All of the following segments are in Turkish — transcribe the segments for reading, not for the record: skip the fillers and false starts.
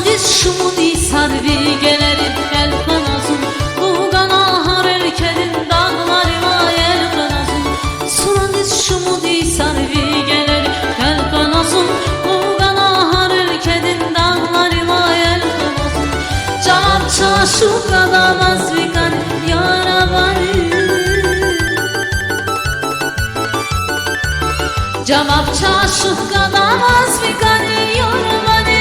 Surangis şumudi sarvi gelerim el kanazım. Bu ganahar ülkenin dağları var el kanazım. Surangis şumudi sarvi gelerim el kanazım. Bu ganahar ülkenin dağları var el kanazım. Cevap çaşu kadamaz vikan yara bari. Cevap çaşu kadamaz vikan yara bari.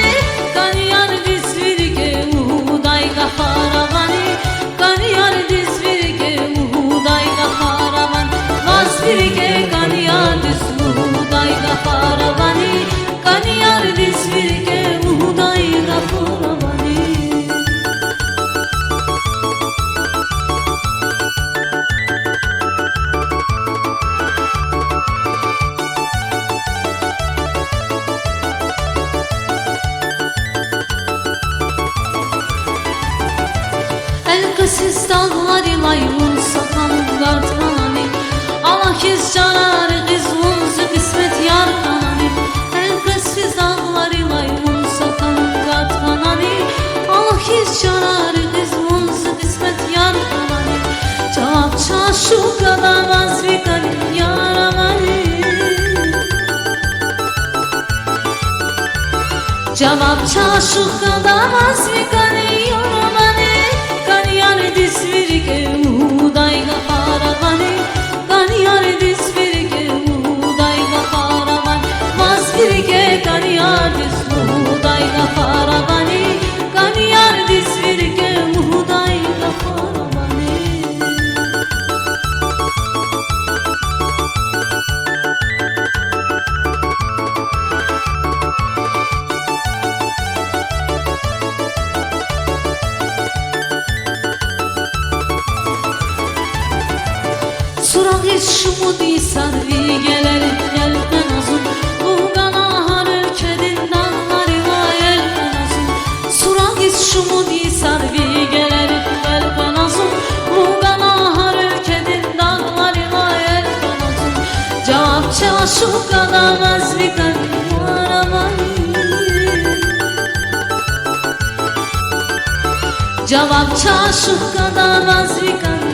Siz dağları laymun sakalım gartmanani. Allah kiz canarı kızmınızı kısmet yar kanani. Siz dağları laymun sakalım gartmanani. Allah kiz canarı kızmınızı kısmet yar kanani. Cevap çaşu kadamaz vikani yaramani. Cevap çaşu kadamaz vikani yaramani. Ganiyar disvirge udayga paravan. Ganiyar disvirge udayga paravan. Mazvirge ganiyar disvirge udayga paravan. Ganiyar disvirge udayga paravan. Surangis şumudi sarvi gelerim el kanazım. Bu ganahar ülkenin dağları var el kanazım. Surangis şumudi sarvi gelerim el kanazım. Bu ganahar ülkenin dağları var el kanazım. Cevap çaşu kadamaz vikan yaramani. Cevap çaşu kadamaz vikan